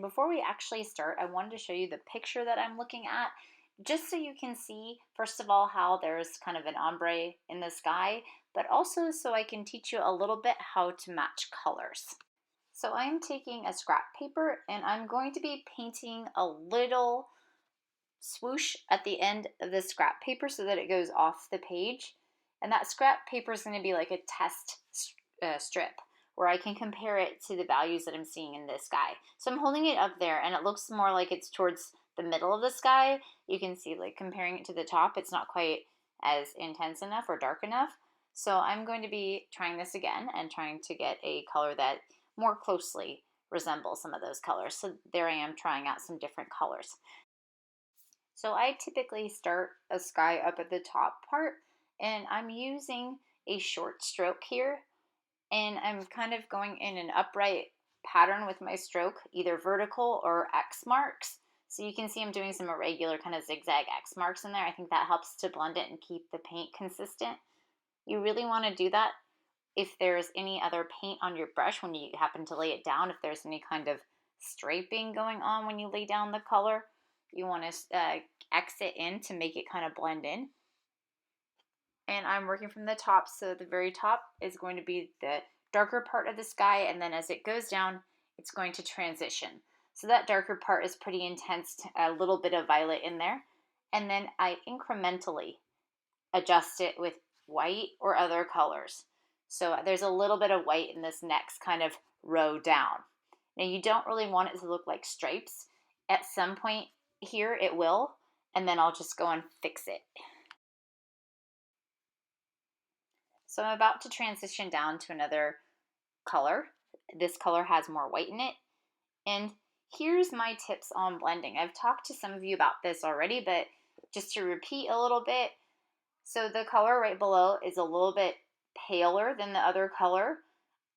Before we actually start, I wanted to show you the picture that I'm looking at, just so you can see, first of all, how there's kind of an ombre in the sky, but also so I can teach you a little bit how to match colors. So I'm taking a scrap paper and I'm going to be painting a little swoosh at the end of the scrap paper so that it goes off the page. And that scrap paper is going to be like a test strip where I can compare it to the values that I'm seeing in the sky. So I'm holding it up there and it looks more like it's towards the middle of the sky. You can see, like, comparing it to the top, it's not quite as intense enough or dark enough. So I'm going to be trying this again and trying to get a color that more closely resembles some of those colors. So there I am trying out some different colors. So I typically start a sky up at the top part, and I'm using a short stroke here, and I'm kind of going in an upright pattern with my stroke, either vertical or X marks. So you can see I'm doing some irregular kind of zigzag X marks in there. I think that helps to blend it and keep the paint consistent. You really want to do that if there's any other paint on your brush when you happen to lay it down, if there's any kind of striping going on when you lay down the color. You want to X it in to make it kind of blend in. And I'm working from the top, so the very top is going to be the darker part of the sky, and then as it goes down, it's going to transition. So that darker part is pretty intense, a little bit of violet in there. And then I incrementally adjust it with white or other colors. So there's a little bit of white in this next kind of row down. Now you don't really want it to look like stripes. At some point here it will, and then I'll just go and fix it. So I'm about to transition down to another color. This color has more white in it. And here's my tips on blending. I've talked to some of you about this already, but just to repeat a little bit. So the color right below is a little bit paler than the other color.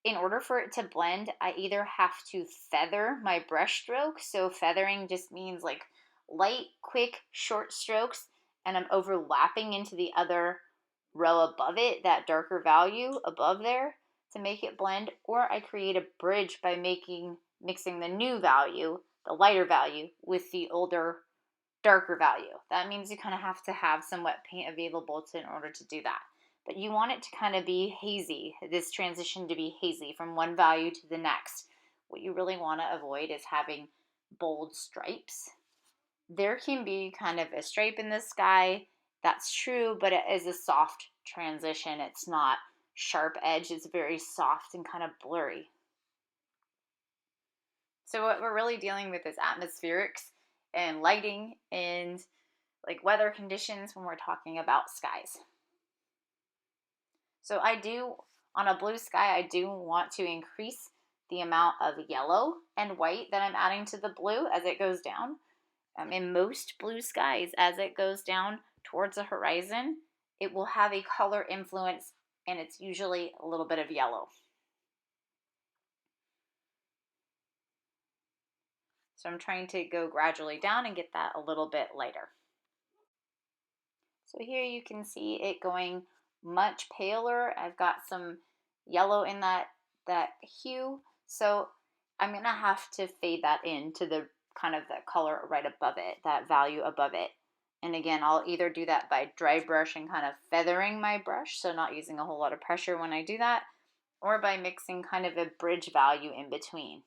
In order for it to blend, I either have to feather my brush stroke. So feathering just means like light, quick, short strokes, and I'm overlapping into the other row above it, that darker value above there, to make it blend. Or I create a bridge by mixing the new value, the lighter value, with the older, darker value. That means you kind of have to have some wet paint available in order to do that. But you want it to kind of be hazy, this transition to be hazy from one value to the next. What you really want to avoid is having bold stripes. There can be kind of a stripe in the sky, that's true, but it is a soft transition. It's not sharp edge, it's very soft and kind of blurry. So what we're really dealing with is atmospherics and lighting and like weather conditions when we're talking about skies. So on a blue sky, I do want to increase the amount of yellow and white that I'm adding to the blue as it goes down. In most blue skies, as it goes down towards the horizon, it will have a color influence, and it's usually a little bit of yellow. So I'm trying to go gradually down and get that a little bit lighter. So here you can see it going much paler. I've got some yellow in that hue. So I'm going to have to fade that into the kind of the color right above it, that value above it. And again, I'll either do that by dry brush and kind of feathering my brush, so not using a whole lot of pressure when I do that, or by mixing kind of a bridge value in between.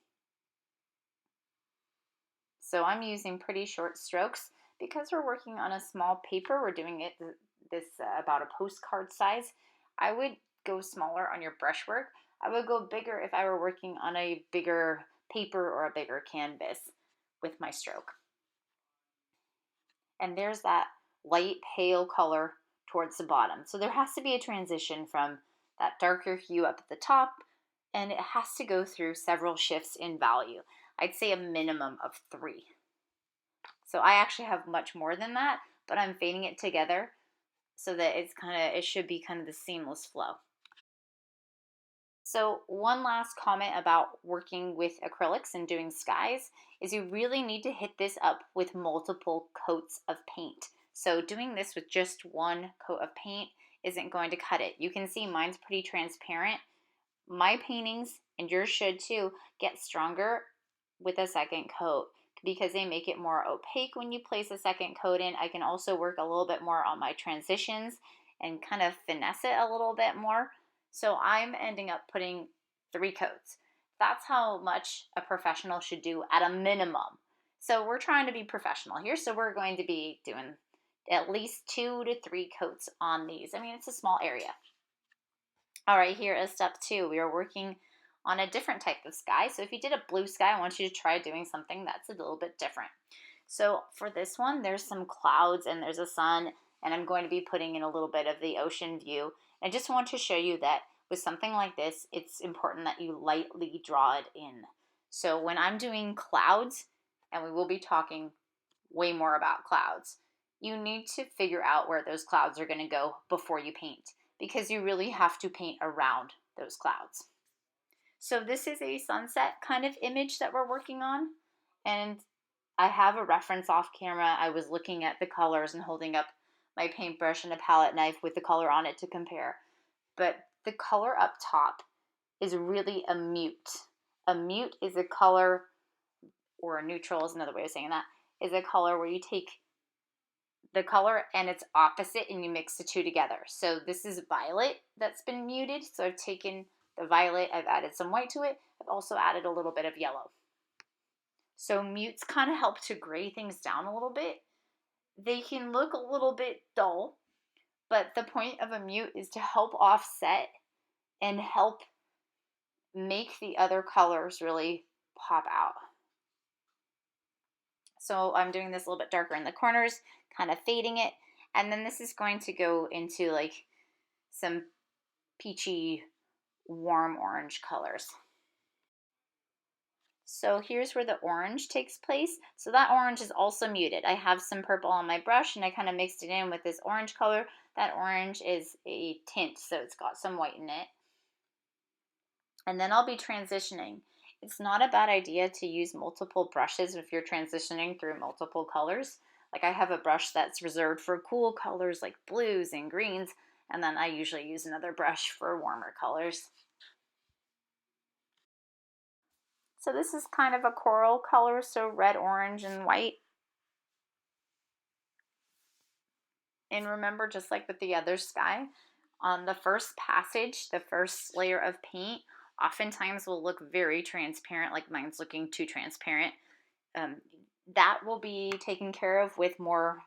So I'm using pretty short strokes. Because we're working on a small paper, we're doing it about a postcard size. I would go smaller on your brushwork. I would go bigger if I were working on a bigger paper or a bigger canvas with my stroke. And there's that light pale color towards the bottom. So there has to be a transition from that darker hue up at the top, and it has to go through several shifts in value. I'd say a minimum of 3. So I actually have much more than that, but I'm fading it together so that it should be kind of the seamless flow. So one last comment about working with acrylics and doing skies is you really need to hit this up with multiple coats of paint. So doing this with just one coat of paint isn't going to cut it. You can see mine's pretty transparent. My paintings, and yours should too, get stronger with a second coat because they make it more opaque when you place a second coat in. I can also work a little bit more on my transitions and kind of finesse it a little bit more. So I'm ending up putting 3 coats. That's how much a professional should do at a minimum. So we're trying to be professional here. So we're going to be doing at least 2 to 3 coats on these. I mean, it's a small area. All right, here is step 2. We are working on a different type of sky. So if you did a blue sky, I want you to try doing something that's a little bit different. So for this one, there's some clouds and there's a sun, and I'm going to be putting in a little bit of the ocean view. I just want to show you that with something like this, it's important that you lightly draw it in. So when I'm doing clouds, and we will be talking way more about clouds, you need to figure out where those clouds are going to go before you paint, because you really have to paint around those clouds. So this is a sunset kind of image that we're working on, and I have a reference off camera. I was looking at the colors and holding up my paintbrush and a palette knife with the color on it to compare. But the color up top is really a mute. A mute is a color, or a neutral is another way of saying that, is a color where you take the color and its opposite and you mix the two together. So this is violet that's been muted. So I've taken the violet, I've added some white to it. I've also added a little bit of yellow. So mutes kind of help to gray things down a little bit. They can look a little bit dull, but the point of a mute is to help offset and help make the other colors really pop out. So I'm doing this a little bit darker in the corners, kind of fading it. And then this is going to go into like some peachy, warm orange colors. So here's where the orange takes place. So that orange is also muted. I have some purple on my brush and I kind of mixed it in with this orange color. That orange is a tint, so it's got some white in it. And then I'll be transitioning. It's not a bad idea to use multiple brushes if you're transitioning through multiple colors. Like I have a brush that's reserved for cool colors like blues and greens, and then I usually use another brush for warmer colors. So this is kind of a coral color, so red, orange, and white. And remember, just like with the other sky, on the first passage, the first layer of paint, oftentimes will look very transparent, like mine's looking too transparent. That will be taken care of with more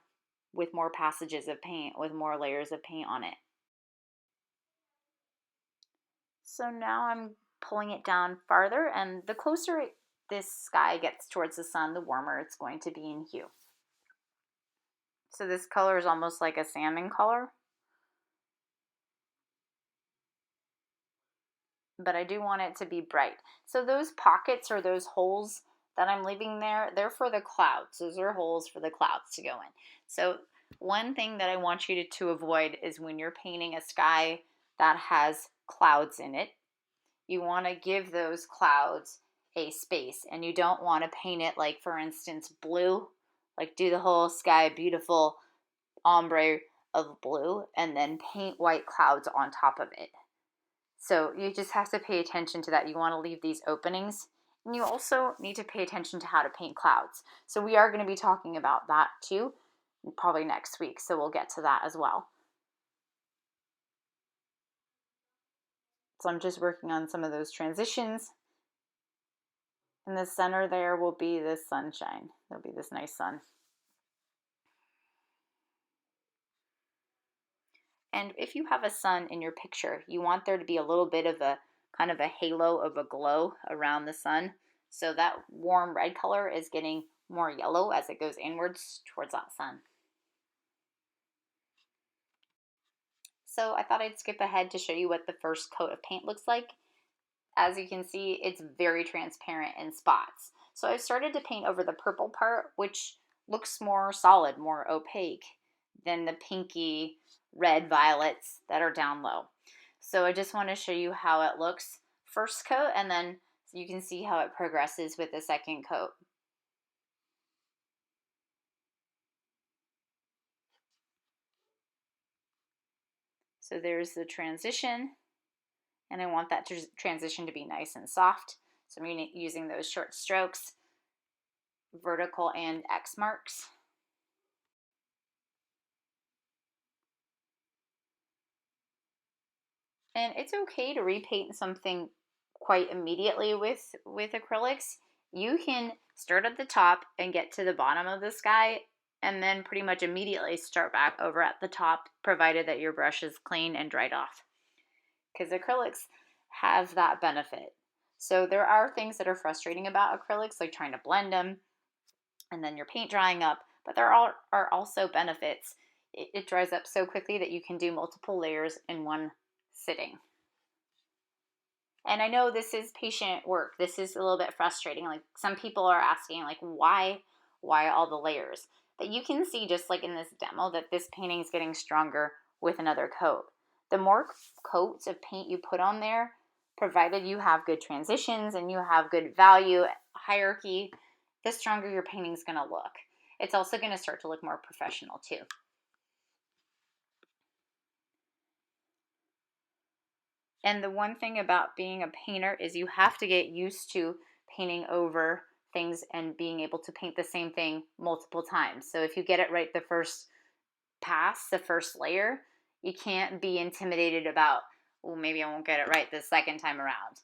passages of paint, with more layers of paint on it. So now I'm pulling it down farther, and the closer this sky gets towards the sun, the warmer it's going to be in hue. So this color is almost like a salmon color, but I do want it to be bright. So those pockets or those holes that I'm leaving there, they're for the clouds. Those are holes for the clouds to go in. So one thing that I want you to avoid is when you're painting a sky that has clouds in it, you want to give those clouds a space, and you don't want to paint it like, for instance, blue, like do the whole sky beautiful ombre of blue and then paint white clouds on top of it. So you just have to pay attention to that. You want to leave these openings, and you also need to pay attention to how to paint clouds. So we are going to be talking about that too, probably next week. So we'll get to that as well. So I'm just working on some of those transitions. In the center there will be this sunshine. There'll be this nice sun. And if you have a sun in your picture, you want there to be a little bit of a kind of a halo of a glow around the sun. So that warm red color is getting more yellow as it goes inwards towards that sun. So I thought I'd skip ahead to show you what the first coat of paint looks like. As you can see, it's very transparent in spots. So I've started to paint over the purple part, which looks more solid, more opaque than the pinky red violets that are down low. So I just want to show you how it looks first coat, and then you can see how it progresses with the second coat. So there's the transition, and I want that transition to be nice and soft. So I'm using those short strokes vertical and X marks. And it's okay to repaint something quite immediately with acrylics. You can start at the top and get to the bottom of the sky and then pretty much immediately start back over at the top, provided that your brush is clean and dried off. Because acrylics have that benefit. So there are things that are frustrating about acrylics, like trying to blend them and then your paint drying up, but there are also benefits. It dries up so quickly that you can do multiple layers in one sitting. And I know this is patient work. This is a little bit frustrating. Like some people are asking, like, why all the layers? But you can see, just like in this demo, that this painting is getting stronger with another coat. The more coats of paint you put on there, provided you have good transitions and you have good value hierarchy, the stronger your painting is going to look. It's also going to start to look more professional too. And the one thing about being a painter is you have to get used to painting over things and being able to paint the same thing multiple times. So if you get it right the first pass, the first layer, you can't be intimidated about, well, maybe I won't get it right the second time around.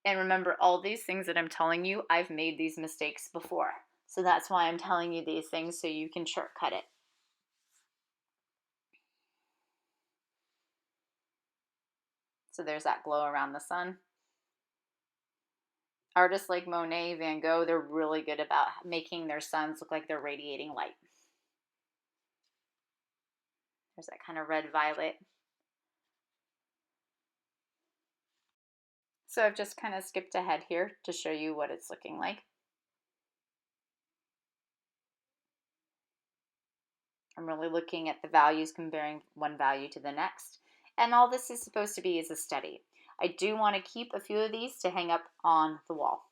And remember, all these things that I'm telling you, I've made these mistakes before. So that's why I'm telling you these things, so you can shortcut it. So there's that glow around the sun. Artists like Monet, Van Gogh, they're really good about making their suns look like they're radiating light. There's that kind of red-violet. So I've just kind of skipped ahead here to show you what it's looking like. I'm really looking at the values, comparing one value to the next. And all this is supposed to be is a study. I do want to keep a few of these to hang up on the wall.